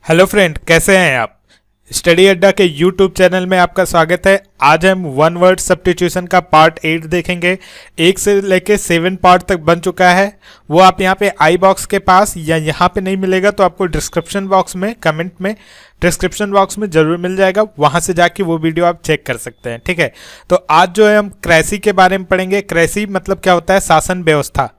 Hello friend, कैसे हैं आप। स्टडी अड्डा के यूट्यूब चैनल में आपका स्वागत है। आज हम वन वर्ड सब्स्टिट्यूशन का पार्ट 8 देखेंगे। 1 से लेके 7 पार्ट तक बन चुका है। वो आप यहाँ पे आई बॉक्स के पास या यहाँ पे नहीं मिलेगा तो आपको डिस्क्रिप्शन बॉक्स में कमेंट में डिस्क्रिप्शन बॉक्स में जरूर मिल जाएगा। वहाँ से जाके वो वीडियो आप चेक कर सकते हैं। ठीक है, तो आज जो है हम क्रेसी के बारे में पढ़ेंगे। क्रेसी मतलब क्या होता है? शासन व्यवस्था।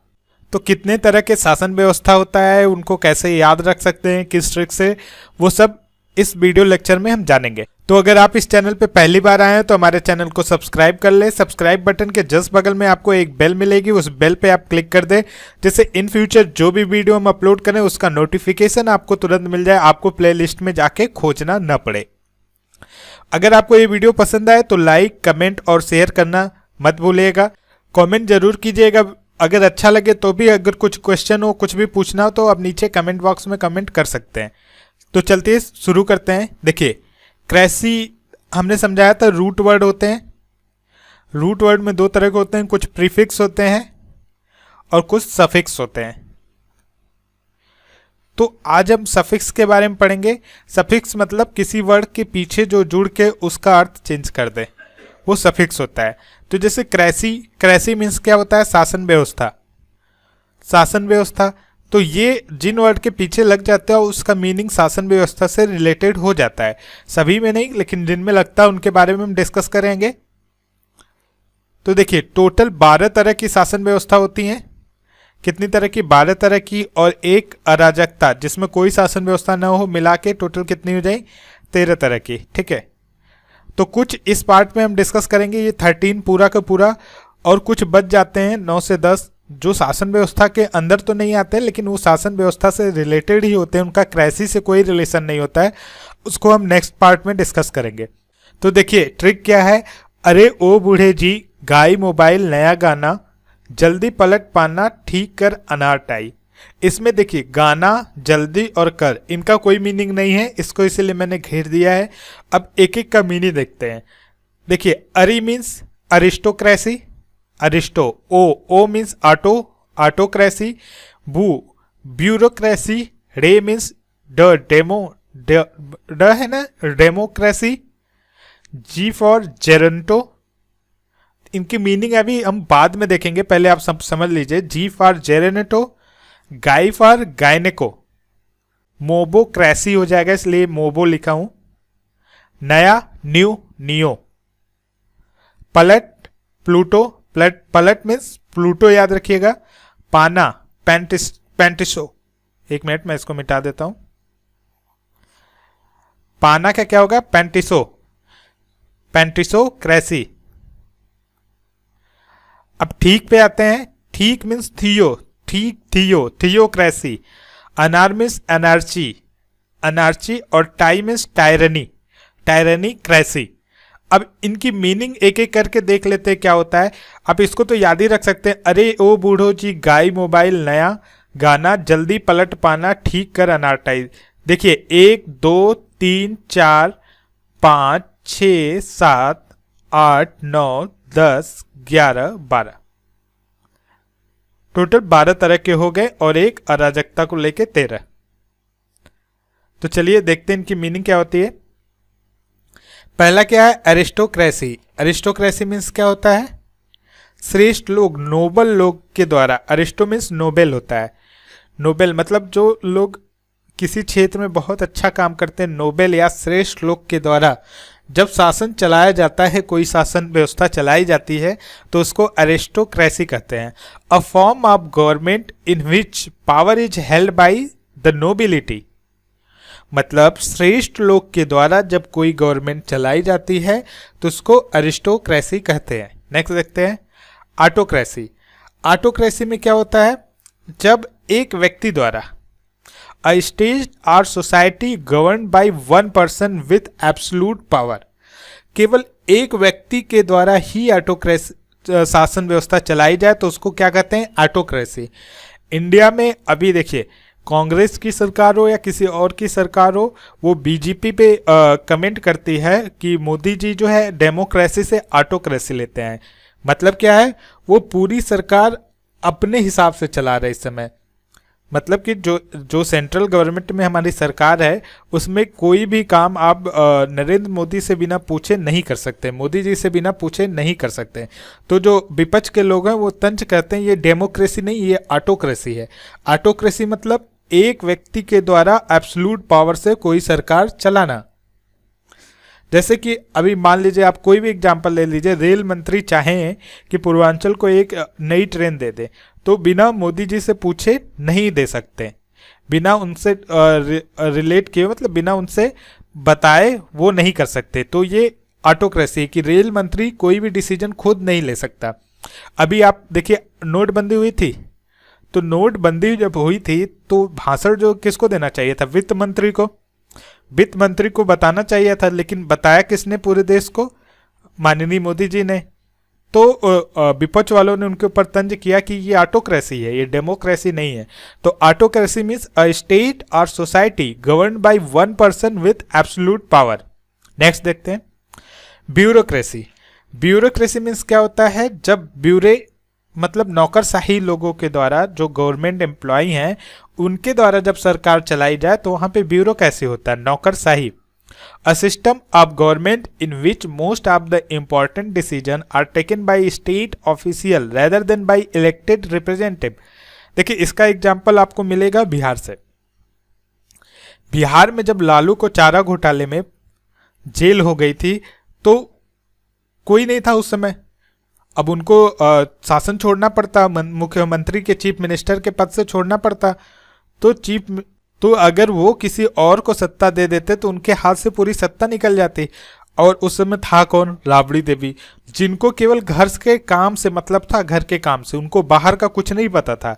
तो कितने तरह के शासन व्यवस्था होता है, उनको कैसे याद रख सकते हैं, किस ट्रिक से, वो सब इस वीडियो लेक्चर में हम जानेंगे। तो अगर आप इस चैनल पे पहली बार आए हैं तो हमारे चैनल को सब्सक्राइब कर ले। सब्सक्राइब बटन के जस्ट बगल में आपको एक बेल मिलेगी, उस बेल पे आप क्लिक कर दें, जिससे इन फ्यूचर जो भी वीडियो हम अपलोड करें उसका नोटिफिकेशन आपको तुरंत मिल जाए, आपको प्लेलिस्ट में जाके खोजना न पड़े। अगर आपको ये वीडियो पसंद आए तो लाइक, कमेंट और शेयर करना मत भूलिएगा। कॉमेंट जरूर कीजिएगा अगर अच्छा लगे तो भी। अगर कुछ क्वेश्चन हो, कुछ भी पूछना हो तो आप नीचे कमेंट बॉक्स में कमेंट कर सकते हैं। तो चलते शुरू करते हैं। देखिए, क्रेसी हमने समझाया था रूट वर्ड होते हैं। रूट वर्ड में 2 तरह के होते हैं, कुछ प्रीफिक्स होते हैं और कुछ सफिक्स होते हैं। तो आज हम सफिक्स के बारे में पढ़ेंगे। सफिक्स मतलब किसी वर्ड के पीछे जो जुड़ के उसका अर्थ चेंज कर दे, वो सफिक्स होता है। तो जैसे क्रेसी मीन्स क्या होता है? शासन व्यवस्था। शासन व्यवस्था, तो ये जिन वर्ड के पीछे लग जाता है उसका मीनिंग शासन व्यवस्था से रिलेटेड हो जाता है। सभी में नहीं, लेकिन जिनमें लगता है उनके बारे में हम डिस्कस करेंगे। तो देखिए, टोटल 12 तरह की शासन व्यवस्था होती हैं। कितनी तरह की? 12 तरह की, और एक अराजकता जिसमें कोई शासन व्यवस्था न हो, मिला के टोटल कितनी हो जाए? 13 तरह की। ठीक है, तो कुछ इस पार्ट में हम डिस्कस करेंगे, ये 13 पूरा का पूरा, और कुछ बच जाते हैं 9 से 10 जो शासन व्यवस्था के अंदर तो नहीं आते लेकिन वो शासन व्यवस्था से रिलेटेड ही होते हैं, उनका क्रेसी से कोई रिलेशन नहीं होता है। उसको हम नेक्स्ट पार्ट में डिस्कस करेंगे। तो देखिए, ट्रिक क्या है? अरे ओ बूढ़े जी, गाय मोबाइल नया गाना, जल्दी पलट पाना, ठीक कर अनार टाई। इसमें देखिए, गाना, जल्दी और कर, इनका कोई मीनिंग नहीं है, इसको इसीलिए मैंने घेर दिया है। अब एक एक का मीनिंग देखते हैं। देखिए, ari means aristocracy, aristo. O means auto, autocracy. Bureaucracy. Re means d है ना, डेमोक्रेसी। Ji for जेरेंटो। इनकी मीनिंग अभी हम बाद में देखेंगे, पहले आप सब समझ लीजिए। G for geronto. Guy for gynaeco. Mobocracy हो जाएगा, इसलिए मोबो लिखा हूं। नया, न्यू, नियो। पलट, प्लूटो। पलट मीन्स प्लूटो, याद रखिएगा। पाना, पेंटिसो। एक मिनट, मैं इसको मिटा देता हूं। पाना का क्या होगा? पेंटिसो, पेंटिसो क्रेसी। अब ठीक पे आते हैं। ठीक मीन्स थियो, ठीक, थियोक्रेसी। अनार मीन्स एनार्ची, अनार्ची। और tie means tyranny, tyranny cracy. अब इनकी मीनिंग एक एक करके देख लेते हैं क्या होता है। अब इसको तो याद ही रख सकते हैं। अरे ओ बूढ़ो जी, गाय मोबाइल नया गाना, जल्दी पलट पाना, ठीक कर अनार टाई। देखिए, 1 2 3 4 5 6 7 8 9 10 11 12, टोटल 12 तरह के हो गए, और एक अराजकता को लेके 13। तो चलिए देखते हैं इनकी मीनिंग क्या होती है। पहला क्या है? अरिस्टोक्रेसी। अरिस्टोक्रेसी मीन्स क्या होता है? श्रेष्ठ लोग, नोबल लोग के द्वारा। अरिस्टो मीन्स नोबेल होता है। नोबेल मतलब जो लोग किसी क्षेत्र में बहुत अच्छा काम करते हैं, नोबेल या श्रेष्ठ लोग के द्वारा जब शासन चलाया जाता है, कोई शासन व्यवस्था चलाई जाती है, तो उसको अरिस्टोक्रेसी कहते हैं। अ form of government in which power is held by the nobility. मतलब श्रेष्ठ लोग के द्वारा जब कोई गवर्नमेंट चलाई जाती है तो उसको अरिस्टोक्रेसी कहते हैं। नेक्स्ट देखते हैं, ऑटोक्रेसी। ऑटोक्रेसी में क्या होता है? जब एक व्यक्ति द्वारा, अ स्टेट और society govern by one person with absolute power, केवल एक व्यक्ति के द्वारा ही ऑटोक्रेसी शासन व्यवस्था चलाई जाए तो उसको क्या कहते हैं? ऑटोक्रेसी। इंडिया में अभी देखिए, कांग्रेस की सरकार हो या किसी और की सरकार हो, वो बीजेपी पे कमेंट करती है कि मोदी जी जो है डेमोक्रेसी से ऑटोक्रेसी लेते हैं। मतलब क्या है? वो पूरी सरकार अपने हिसाब से चला रहे इस समय। मतलब कि जो जो सेंट्रल गवर्नमेंट में हमारी सरकार है उसमें कोई भी काम आप नरेंद्र मोदी से बिना पूछे नहीं कर सकते, मोदी जी से बिना पूछे नहीं कर सकते। तो जो विपक्ष के लोग हैं वो तंज कहते हैं ये डेमोक्रेसी नहीं, ये ऑटोक्रेसी है। ऑटोक्रेसी मतलब एक व्यक्ति के द्वारा एब्सोल्यूट पावर से कोई सरकार चलाना। जैसे कि अभी मान लीजिए, आप कोई भी एग्जांपल ले लीजिए, रेल मंत्री चाहें कि पूर्वांचल को एक नई ट्रेन दे दे तो बिना मोदी जी से पूछे नहीं दे सकते, बिना उनसे रिलेट किए, मतलब बिना उनसे बताए वो नहीं कर सकते। तो ये ऑटोक्रेसी है कि रेल मंत्री कोई भी डिसीजन खुद नहीं ले सकता। अभी आप देखिए, नोटबंदी हुई थी, तो नोटबंदी जब हुई थी तो भाषण जो किसको देना चाहिए था? वित्त मंत्री को। वित्त मंत्री को बताना चाहिए था, लेकिन बताया किसने पूरे देश को? माननीय मोदी जी ने। तो विपक्ष वालों ने उनके ऊपर तंज किया कि ये ऑटोक्रेसी है, ये डेमोक्रेसी नहीं है। तो ऑटोक्रेसी मीन्स अ स्टेट और society governed by one person with absolute power. Next देखते हैं, ब्यूरोक्रेसी। ब्यूरोक्रेसी मीन्स क्या होता है? जब ब्यूरे मतलब नौकरशाही लोगों के द्वारा, जो गवर्नमेंट एम्प्लॉय हैं उनके द्वारा जब सरकार चलाई जाए तो वहां पे ब्यूरोक्रेसी होता है, नौकरशाही। A system of government in which most of the important decisions are taken by state official rather than by elected representative। देखिए, इसका एग्जाम्पल आपको मिलेगा बिहार से। बिहार में जब लालू को चारा घोटाले में जेल हो गई थी तो कोई नहीं था उस समय। अब उनको शासन छोड़ना पड़ता, मुख्यमंत्री के, चीफ मिनिस्टर के पद से छोड़ना पड़ता। तो अगर वो किसी और को सत्ता दे देते तो उनके हाथ से पूरी सत्ता निकल जाती। और उस समय था कौन? राबड़ी देवी, जिनको केवल घर के काम से मतलब था, घर के काम से, उनको बाहर का कुछ नहीं पता था,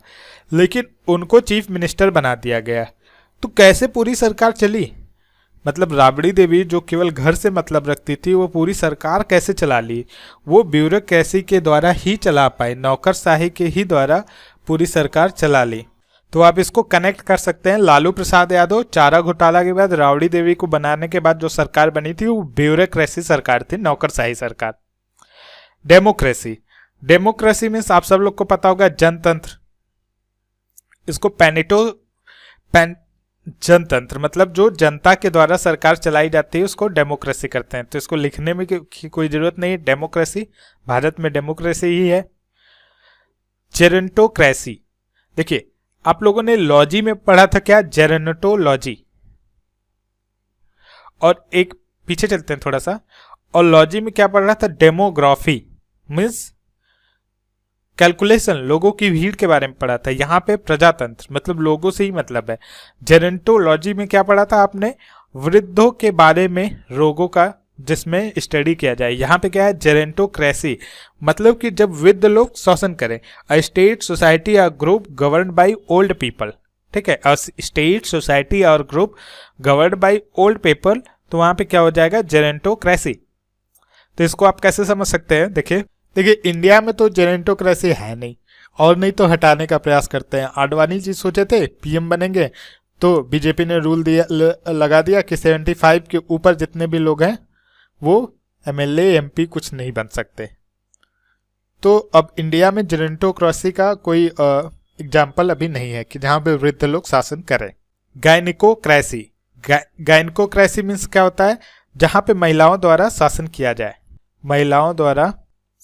लेकिन उनको चीफ मिनिस्टर बना दिया गया। तो कैसे पूरी सरकार चली? मतलब राबड़ी देवी जो केवल घर से मतलब रखती थी, वो पूरी सरकार कैसे चला ली? वो ब्यूरोक्रेसी के द्वारा ही चला पाए, नौकरशाही के ही द्वारा पूरी सरकार चला ली। तो आप इसको कनेक्ट कर सकते हैं। लालू प्रसाद यादव चारा घोटाला के बाद राबड़ी देवी को बनाने के बाद जो सरकार बनी थी वो ब्यूरोक्रेसी सरकार थी, नौकरशाही सरकार। डेमोक्रेसी। डेमोक्रेसी मीन्स आप सब लोग को पता होगा जनतंत्र। इसको जनतंत्र मतलब जो जनता के द्वारा सरकार चलाई जाती है उसको डेमोक्रेसी करते हैं। तो इसको लिखने में की कोई जरूरत नहीं है, डेमोक्रेसी, भारत में डेमोक्रेसी ही है। जेरेंटोक्रेसी। देखिए, आप लोगों ने लॉजी में पढ़ा था क्या? जेरेंटोलॉजी। और एक पीछे चलते हैं थोड़ा सा, और लॉजी में क्या पढ़ रहा था? डेमोग्राफी मीन्स कैलकुलेशन, लोगों की भीड़ के बारे में पढ़ा था। यहाँ पे प्रजातंत्र मतलब लोगों से ही मतलब है। जेरेंटोलॉजी में क्या पढ़ा था आपने? वृद्धों के बारे में, रोगों का जिसमें स्टडी किया जाए। यहाँ पे क्या है? जेरेंटोक्रेसी मतलब कि जब वृद्ध लोग शोषण करें। अ स्टेट, सोसाइटी और group governed by old people. ठीक है, अ स्टेट, सोसाइटी और group governed by old people. तो वहां पे क्या हो जाएगा? जेरेंटोक्रेसी। तो इसको आप कैसे समझ सकते हैं? देखिए इंडिया में तो जेरेंटोक्रेसी है नहीं, और नहीं तो हटाने का प्रयास करते हैं। आडवाणी जी सोचे थे पीएम बनेंगे तो बीजेपी ने रूल लगा दिया कि 75 के ऊपर जितने भी लोग हैं वो एमएलए, एमपी कुछ नहीं बन सकते। तो अब इंडिया में जेरेंटोक्रेसी का कोई एग्जाम्पल अभी नहीं है कि जहां पे वृद्ध लोग शासन करें। गायनिकोक्रेसी। गायनिकोक्रेसी मीन्स क्या होता है? जहां पे महिलाओं द्वारा शासन किया जाए, महिलाओं द्वारा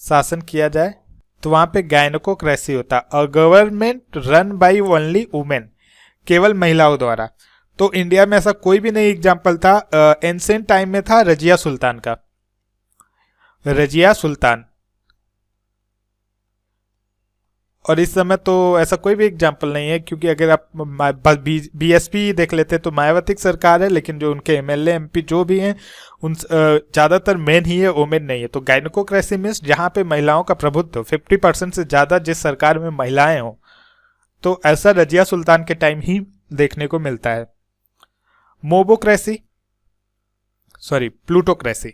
शासन किया जाए तो वहां पे गायनिकोक्रेसी होता है। A government run by only women, केवल महिलाओं द्वारा। तो इंडिया में ऐसा कोई भी नहीं एग्जाम्पल था। एंशिएंट टाइम में था रजिया सुल्तान का, रजिया सुल्तान। और इस समय तो ऐसा कोई भी एग्जाम्पल नहीं है, क्योंकि अगर आप बीएसपी देख लेते तो मायावती की सरकार है, लेकिन जो उनके एमएलए, एमपी जो भी हैं उन ज़्यादातर मेन ही है, वोमेन नहीं है। तो गायनिकोक्रेसी मीन्स जहाँ पे महिलाओं का प्रभुत्व 50% से ज़्यादा जिस सरकार में महिलाएं हों। तो ऐसा रजिया सुल्तान के टाइम ही देखने को मिलता है। Mobocracy, sorry plutocracy.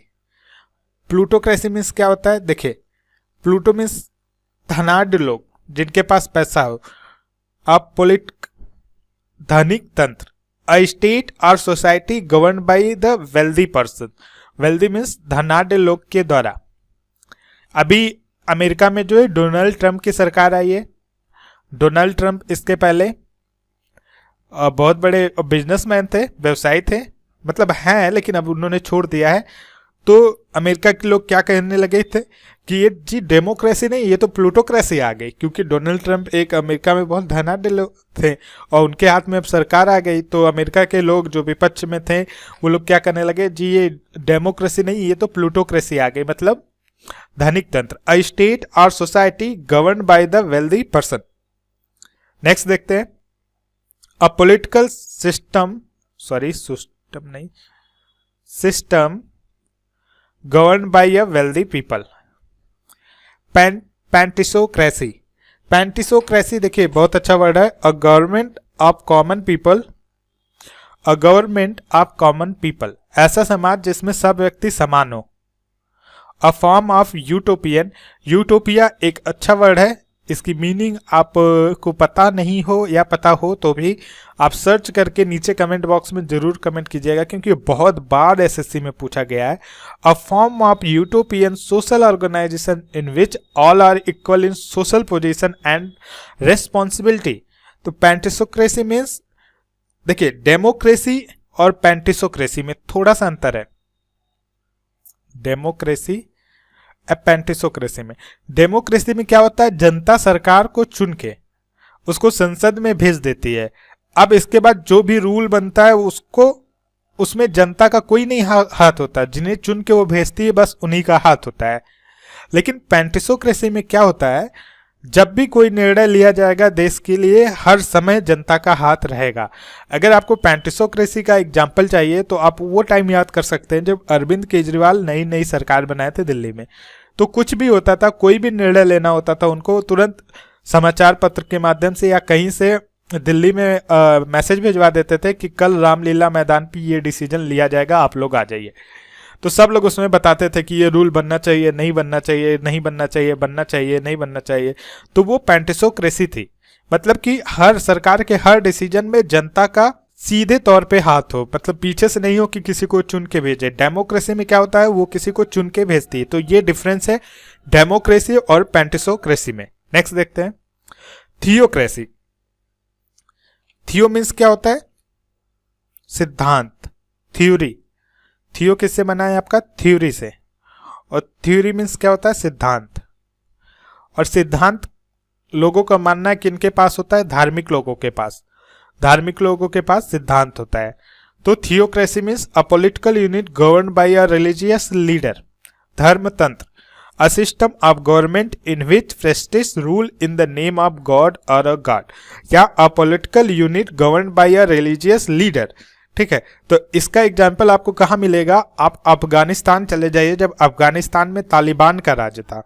Plutocracy means क्या होता है? देखिए, प्लूटो मीन्स धनाढ़ लोग, जिनके पास पैसा हो। अब धनिक तंत्र, अ स्टेट और society govern by the wealthy person. Wealthy means धनाढ़ लोग के द्वारा। अभी अमेरिका में जो है डोनाल्ड ट्रंप की सरकार आई है। डोनाल्ड ट्रंप इसके पहले बहुत बड़े बिजनेसमैन थे, व्यवसायी थे, मतलब हैं लेकिन अब उन्होंने छोड़ दिया है। तो अमेरिका के लोग क्या कहने लगे थे कि ये जी डेमोक्रेसी नहीं, ये तो प्लूटोक्रेसी आ गई, क्योंकि डोनाल्ड ट्रंप एक अमेरिका में बहुत धनाढ्य लोग थे और उनके हाथ में अब सरकार आ गई। तो अमेरिका के लोग जो विपक्ष में थे वो लोग क्या करने लगे, जी ये डेमोक्रेसी नहीं, ये तो प्लूटोक्रेसी आ गई, मतलब धनिक तंत्र, अ स्टेट और society govern by the wealthy person. Next देखते हैं, a political system governed by a wealthy people। पैंटिसोक्रेसी, पैंटिसोक्रेसी देखिए बहुत अच्छा वर्ड है। A government of common people, a government of common people, ऐसा समाज जिसमें सब व्यक्ति समान हो। अ फॉर्म ऑफ यूटोपियन, यूटोपिया एक अच्छा वर्ड है, इसकी मीनिंग आप को पता नहीं हो या पता हो तो भी आप सर्च करके नीचे कमेंट बॉक्स में जरूर कमेंट कीजिएगा, क्योंकि ये बहुत बार एसएससी में पूछा गया है। A form of utopian social organization in which all are equal in social position and responsibility. तो पैंटिसोक्रेसी मीन्स, देखिए डेमोक्रेसी और पैंटिसोक्रेसी में थोड़ा सा अंतर है। डेमोक्रेसी पैंटिसोक्रेसी में, डेमोक्रेसी में क्या होता है, जनता सरकार को चुन के उसको संसद में भेज देती है। अब इसके बाद जो भी रूल बनता है उसको, उसमें जनता का कोई नहीं हाथ होता, जिन्हें चुन के वो भेजती है बस उन्हीं का हाथ होता है। लेकिन पैंटिसोक्रेसी में क्या होता है, जब भी कोई निर्णय लिया जाएगा देश के लिए हर समय जनता का हाथ रहेगा। अगर आपको पैंटिसोक्रेसी का एग्जाम्पल चाहिए तो आप वो टाइम याद कर सकते हैं जब अरविंद केजरीवाल नई नई सरकार बनाए थे दिल्ली में। तो कुछ भी होता था, कोई भी निर्णय लेना होता था, उनको तुरंत समाचार पत्र के माध्यम से या कहीं से दिल्ली में मैसेज भिजवा देते थे कि कल रामलीला मैदान पे ये डिसीजन लिया जाएगा, आप लोग आ जाइए। तो सब लोग उसमें बताते थे कि ये रूल बनना चाहिए, नहीं बनना चाहिए, नहीं बनना चाहिए, बनना चाहिए, नहीं बनना चाहिए। तो वो पैंटिसोक्रेसी थी, मतलब कि हर सरकार के हर डिसीजन में जनता का सीधे तौर पे हाथ हो, मतलब पीछे से नहीं हो कि किसी को चुन के भेजे। डेमोक्रेसी में क्या होता है, वो किसी को चुन के भेजती है। तो ये डिफरेंस है डेमोक्रेसी और पैंटिसोक्रेसी में। नेक्स्ट देखते हैं, थियोक्रेसी। थियो मीन्स क्या होता है, सिद्धांत, थ्योरी। थियो किससे बना है आपका, थ्योरी से, और थ्योरी मीन्स क्या होता है, सिद्धांत। और सिद्धांत लोगों का मानना है किनके पास होता है, धार्मिक लोगों के पास, धार्मिक लोगों के पास सिद्धांत होता है। तो theocracy means a political unit govern by a religious leader, धर्मतंत्र, a system of government in which priests rule in the name of god और अ गॉड, या a political unit govern by a religious leader. ठीक है, तो इसका example आपको कहाँ मिलेगा, आप अफगानिस्तान चले जाइए। जब अफगानिस्तान में तालिबान का राज था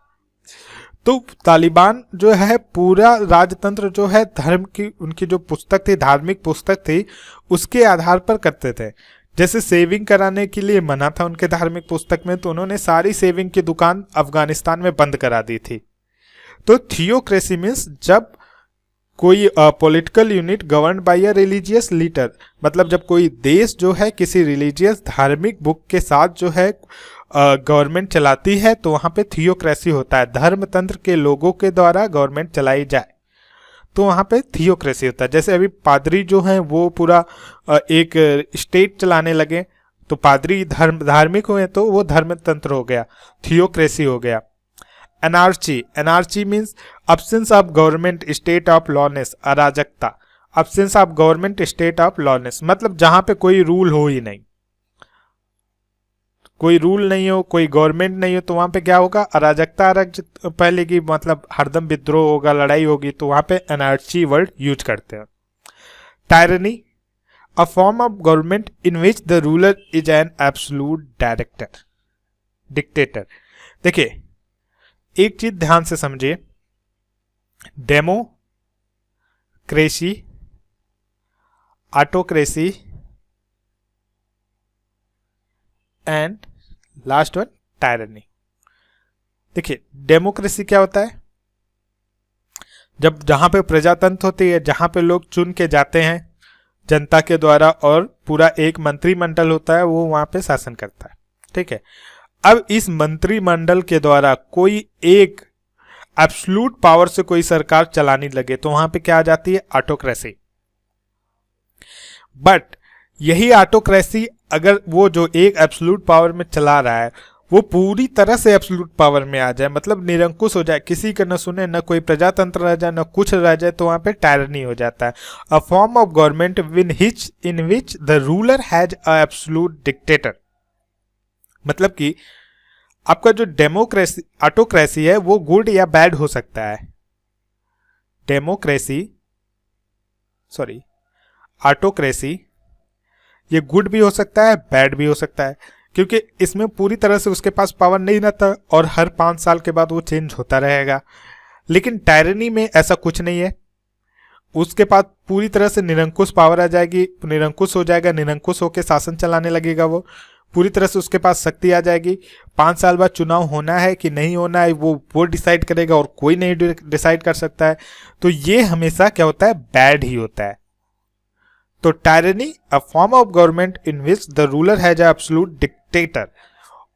तो तालिबान जो है पूरा राजतंत्र जो है धर्म की, उनकी जो पुस्तक थी, धार्मिक पुस्तक थी, उसके आधार पर करते थे। जैसे सेविंग कराने के लिए मना था उनके धार्मिक पुस्तक में, तो उन्होंने सारी सेविंग की दुकान अफगानिस्तान में बंद करा दी थी। तो थियोक्रेसी मीन्स जब कोई political unit govern by a religious leader, मतलब जब कोई देश जो है किसी रिलीजियस धार्मिक बुक के साथ जो है गवर्नमेंट चलाती है, तो वहां पे थियोक्रेसी होता है, धर्मतंत्र के लोगों के द्वारा गवर्नमेंट चलाई जाए, तो वहां पे थियोक्रेसी होता है। जैसे अभी पादरी जो हैं वो पूरा एक स्टेट चलाने लगे, तो पादरी धार्मिक हुए तो वो धर्मतंत्र हो गया, थियोक्रेसी हो गया। Anarchy, anarchy means absence of government, state of lawlessness, अराजकता, absence of government, state of lawlessness, मतलब जहां पे कोई रूल हो ही नहीं, कोई रूल नहीं हो, कोई गवर्नमेंट नहीं हो, तो वहां पे क्या होगा, अराजकता फैलेगी, मतलब हरदम विद्रोह होगा, लड़ाई होगी, तो वहां पे एनार्ची वर्ड यूज करते हैं। Tyranny, a form of government in which the ruler is an absolute director, dictator. देखिए एक चीज ध्यान से समझिए, democracy, autocracy and last one tyranny. देखिए डेमोक्रेसी क्या होता है, जब जहां पे प्रजातंत्र होती है, जहां पे लोग चुन के जाते हैं जनता के द्वारा और पूरा एक मंत्रिमंडल होता है, वो वहां पे शासन करता है। ठीक है, अब इस मंत्रिमंडल के द्वारा कोई एक एब्सोल्यूट पावर से कोई सरकार चलाने लगे, तो वहां पे क्या आ जाती है, ऑटोक्रेसी। बट यही ऑटोक्रेसी अगर वो जो एक एब्सोल्यूट पावर में चला रहा है वो पूरी तरह से एब्सोल्यूट पावर में आ जाए, मतलब निरंकुश हो जाए, किसी का न सुने, न कोई प्रजातंत्र रह जाए, न कुछ रह जाए, तो वहां पे टायरनी हो जाता है। A form of government in which the ruler has a absolute dictator. मतलब कि आपका जो डेमोक्रेसी ऑटोक्रेसी है वो गुड या बैड हो सकता है। ऑटोक्रेसी ये गुड भी हो सकता है, बैड भी हो सकता है, क्योंकि इसमें पूरी तरह से उसके पास पावर नहीं रहता और हर 5 साल के बाद वो चेंज होता रहेगा। लेकिन टायरनी में ऐसा कुछ नहीं है, उसके पास पूरी तरह से निरंकुश पावर आ जाएगी, निरंकुश हो जाएगा, निरंकुश होकर शासन चलाने लगेगा, वो पूरी तरह से उसके पास शक्ति आ जाएगी। 5 साल बाद चुनाव होना है कि नहीं होना है वो डिसाइड करेगा और कोई नहीं डिसाइड कर सकता है। तो ये हमेशा क्या होता है, बैड ही होता है। तो tyranny a form of government in which the ruler has absolute dictator,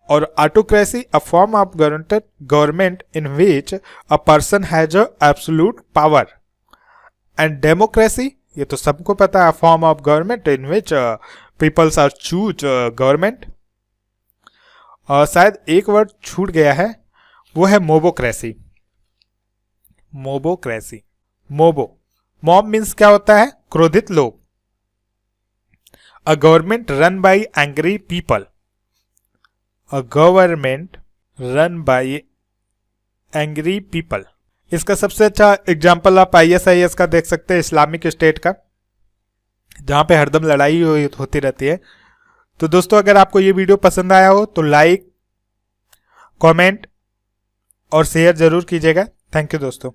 और autocracy a form of government in which a person has absolute power, and democracy ये तो सबको पता है, form of government in which peoples are choose government. और शायद एक word छूट गया है, वो है मोबोक्रेसी। मॉब मीन्स क्या होता है, क्रोधित लोग। A government run by angry people, a government run by angry people. इसका सबसे अच्छा एग्जाम्पल आप ISIS का देख सकते हैं, इस्लामिक स्टेट का, जहां पे हरदम लड़ाई होती रहती है। तो दोस्तों अगर आपको ये वीडियो पसंद आया हो तो लाइक, कमेंट और शेयर जरूर कीजिएगा। थैंक यू दोस्तों।